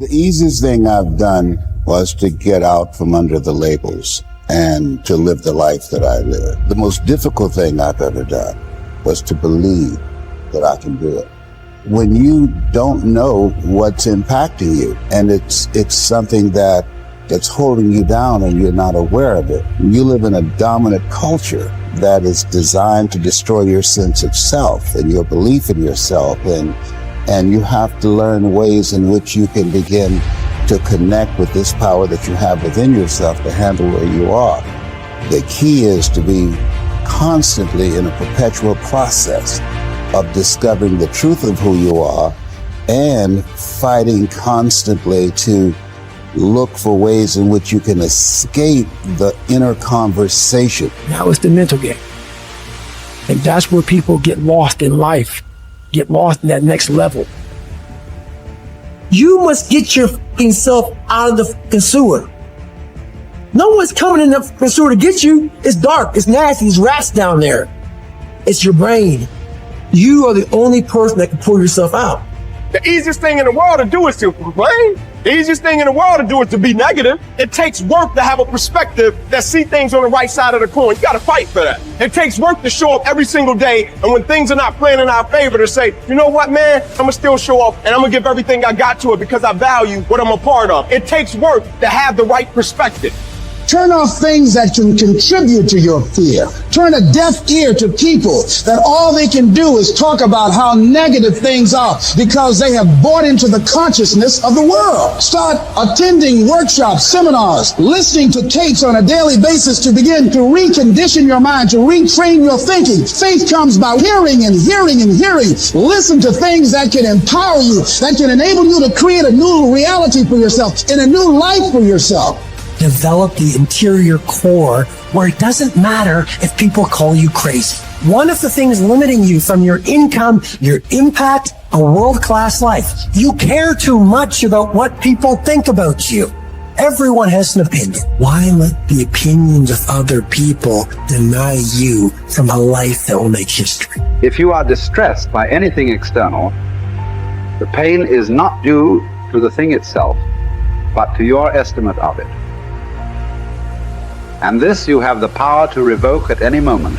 The easiest thing I've done was to get out from under the labels and to live the life that I live. The most difficult thing I've ever done was to believe that I can do it. When you don't know what's impacting you and it's something that's holding you down and you're not aware of it, you live in a dominant culture that is designed to destroy your sense of self and your belief in yourself, and you have to learn ways in which you can begin to connect with this power that you have within yourself to handle where you are. The key is to be constantly in a perpetual process of discovering the truth of who you are and fighting constantly to look for ways in which you can escape the inner conversation. Now it's the mental game. And that's where people get lost in life, get lost in that next level. You must get your fucking self out of the fucking sewer. No one's coming in the fucking sewer to get you. It's dark, it's nasty, there's rats down there. It's your brain. You are the only person that can pull yourself out. The easiest thing in the world to do is to complain. The easiest thing in the world to do is to be negative. It takes work to have a perspective that see things on the right side of the coin. You gotta fight for that. It takes work to show up every single day, and when things are not playing in our favor, to say, you know what, man, I'm gonna still show up and I'm gonna give everything I got to it because I value what I'm a part of. It takes work to have the right perspective. Turn off things that can contribute to your fear. Turn a deaf ear to people that all they can do is talk about how negative things are because they have bought into the consciousness of the world. Start attending workshops, seminars, listening to tapes on a daily basis to begin to recondition your mind, to retrain your thinking. Faith comes by hearing and hearing and hearing. Listen to things that can empower you, that can enable you to create a new reality for yourself and a new life for yourself. Develop the interior core where it doesn't matter if people call you crazy. One of the things limiting you from your income, your impact, a world-class life, you care too much about what people think about you. Everyone has an opinion. Why let the opinions of other people deny you from a life that will make history? If you are distressed by anything external, the pain is not due to the thing itself, but to your estimate of it. And this you have the power to revoke at any moment.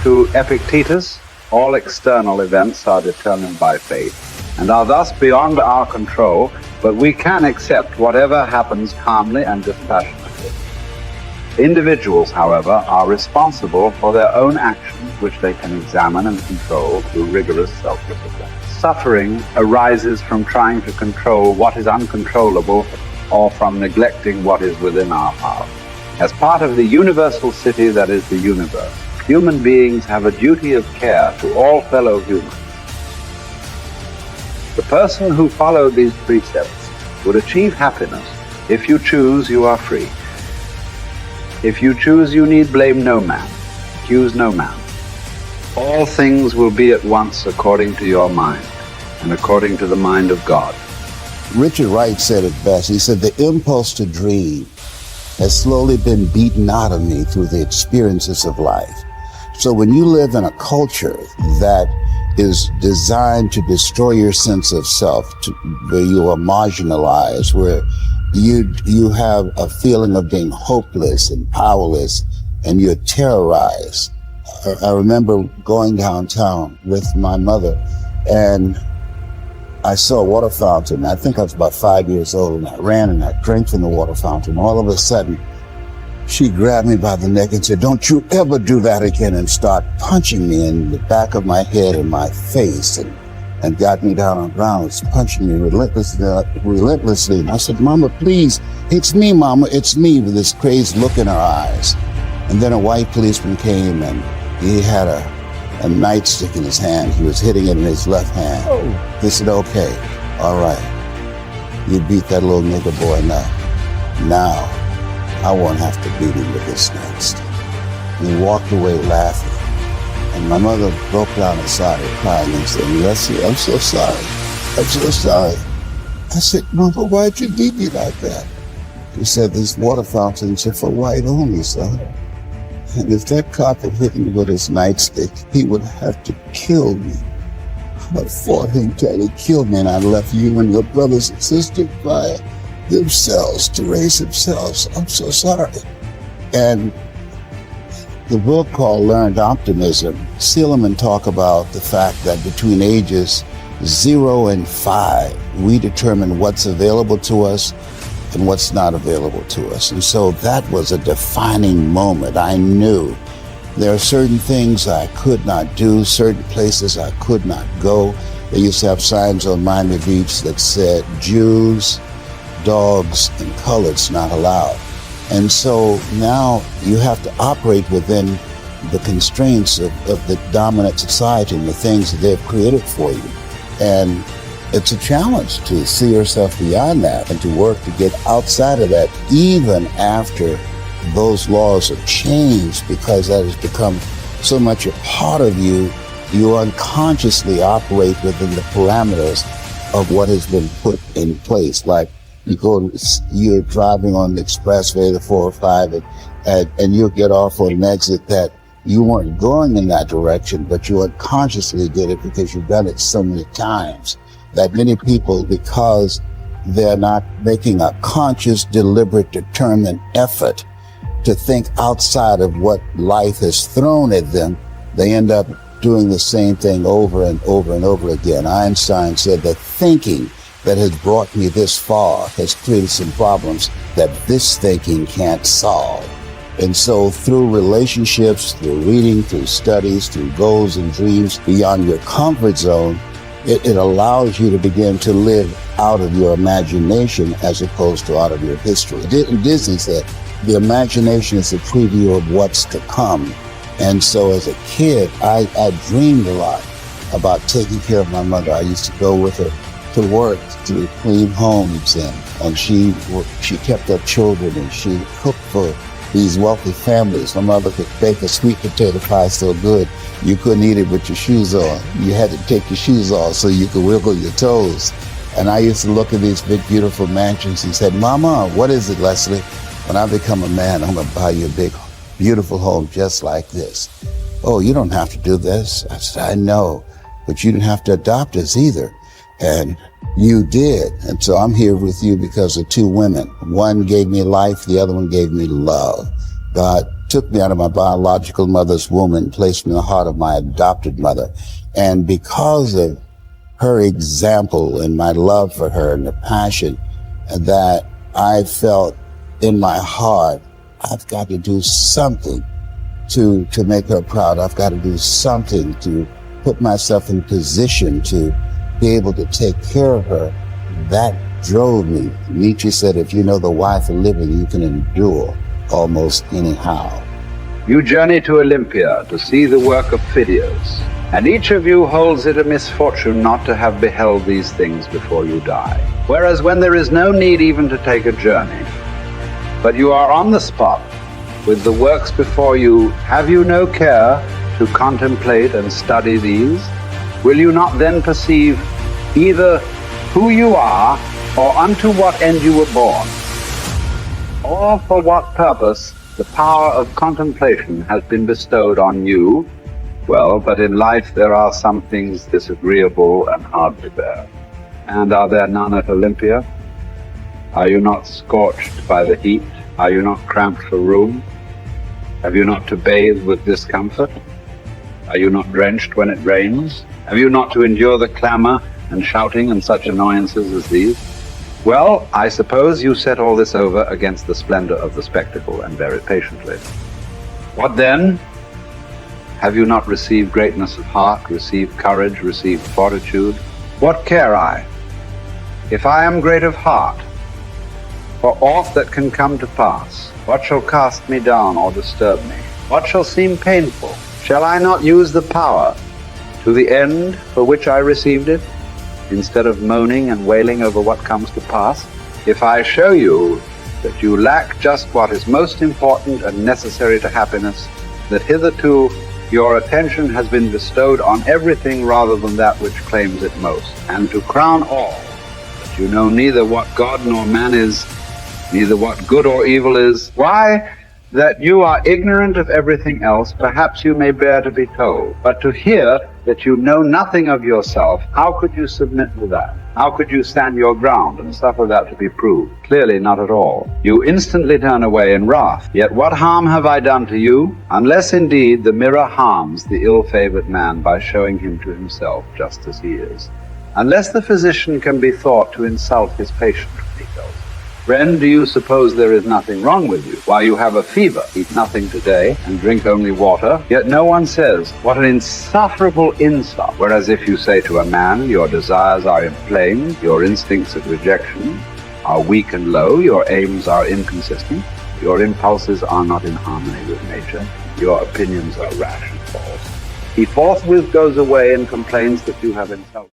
To Epictetus, all external events are determined by fate and are thus beyond our control, but we can accept whatever happens calmly and dispassionately. Individuals, however, are responsible for their own actions, which they can examine and control through rigorous self-discipline. Suffering arises from trying to control what is uncontrollable or from neglecting what is within our power. As part of the universal city that is the universe, human beings have a duty of care to all fellow humans. The person who followed these precepts would achieve happiness. If you choose, you are free. If you choose, you need blame no man, accuse no man. All things will be at once according to your mind and according to the mind of God. Richard Wright said it best. He said, the impulse to dream has slowly been beaten out of me through the experiences of life. So when you live in a culture that is designed to destroy your sense of self, where you are marginalized, where you have a feeling of being hopeless and powerless, and you're terrorized. I remember going downtown with my mother, and I saw a water fountain. I think I was about 5 years old, and I ran and I drank from the water fountain. All of a sudden, she grabbed me by the neck and said, "Don't you ever do that again," and start punching me in the back of my head and my face, and got me down on the ground, was punching me relentlessly. And I said, "Mama, please, it's me, Mama, it's me," with this crazed look in her eyes. And then a white policeman came, and he had a nightstick in his hand. He was hitting it in his left hand. Oh. He said, "Okay, all right, you beat that little nigger boy enough. Now, I won't have to beat him with this next." And he walked away laughing. And my mother broke down and started crying and said, "Leslie, I'm so sorry. I'm so sorry." I said, "Mama, why'd you beat me like that?" He said, "These water fountains are for white only, son. And if that cop had hit me with his nightstick, he would have to kill me." but fought him till he killed me, and I left you and your brothers and sisters by themselves to raise themselves. I'm so sorry. And the book called Learned Optimism, Seligman talk about the fact that between ages 0 and 5, we determine what's available to us and what's not available to us. And so that was a defining moment. I knew there are certain things I could not do, certain places I could not go. They used to have signs on Miami Beach that said, Jews, dogs, and coloreds not allowed. And so now you have to operate within the constraints of the dominant society and the things that they've created for you. And it's a challenge to see yourself beyond that and to work to get outside of that, even after those laws have changed, because that has become so much a part of you. You unconsciously operate within the parameters of what has been put in place. Like you're driving on the expressway, the 405, and you'll get off on an exit that you weren't going in that direction, but you unconsciously did it because you've done it so many times that many people, because they're not making a conscious, deliberate, determined effort to think outside of what life has thrown at them, they end up doing the same thing over and over and over again. Einstein said that thinking that has brought me this far has created some problems that this thinking can't solve. And so through relationships, through reading, through studies, through goals and dreams beyond your comfort zone, it allows you to begin to live out of your imagination as opposed to out of your history. Disney said, the imagination is a preview of what's to come. And so as a kid, I dreamed a lot about taking care of my mother. I used to go with her to work to clean homes, and she kept up children, and she cooked for these wealthy families. My mother could bake a sweet potato pie so good you couldn't eat it with your shoes on. You had to take your shoes off so you could wiggle your toes. And I used to look at these big, beautiful mansions and said, Mama, what is it, Leslie? When I become a man, I'm going to buy you a big, beautiful home just like this. Oh, you don't have to do this. I said, I know, but you didn't have to adopt us either. And you did. And so I'm here with you because of two women. One gave me life, the other one gave me love. God took me out of my biological mother's womb and placed me in the heart of my adopted mother. And because of her example and my love for her and the passion that I felt in my heart, I've got to do something to make her proud. I've got to do something to put myself in position to be able to take care of her. That drove me. Nietzsche said, if you know the why for living, you can endure almost anyhow. You journey to Olympia to see the work of Phidias, and each of you holds it a misfortune not to have beheld these things before you die. Whereas when there is no need even to take a journey, but you are on the spot with the works before you, have you no care to contemplate and study these? Will you not then perceive either who you are or unto what end you were born, or for what purpose the power of contemplation has been bestowed on you? Well, but in life there are some things disagreeable and hard to bear. And are there none at Olympia? Are you not scorched by the heat? Are you not cramped for room? Have you not to bathe with discomfort? Are you not drenched when it rains? Have you not to endure the clamor and shouting and such annoyances as these? Well, I suppose you set all this over against the splendor of the spectacle and bear it patiently. What then? Have you not received greatness of heart, received courage, received fortitude? What care I, if I am great of heart, for aught that can come to pass? What shall cast me down or disturb me? What shall seem painful? Shall I not use the power to the end for which I received it, instead of moaning and wailing over what comes to pass? If I show you that you lack just what is most important and necessary to happiness, that hitherto your attention has been bestowed on everything rather than that which claims it most, and to crown all, that you know neither what God nor man is, neither what good or evil is, why, that you are ignorant of everything else, perhaps you may bear to be told. But to hear that you know nothing of yourself, how could you submit to that? How could you stand your ground and suffer that to be proved? Clearly not at all. You instantly turn away in wrath. Yet what harm have I done to you? Unless indeed the mirror harms the ill-favored man by showing him to himself just as he is. Unless the physician can be thought to insult his patient, he tells. Friend, do you suppose there is nothing wrong with you? While you have a fever, eat nothing today, and drink only water, yet no one says, what an insufferable insult. Whereas if you say to a man, your desires are inflamed, your instincts of rejection are weak and low, your aims are inconsistent, your impulses are not in harmony with nature, your opinions are rash and false, he forthwith goes away and complains that you have insulted.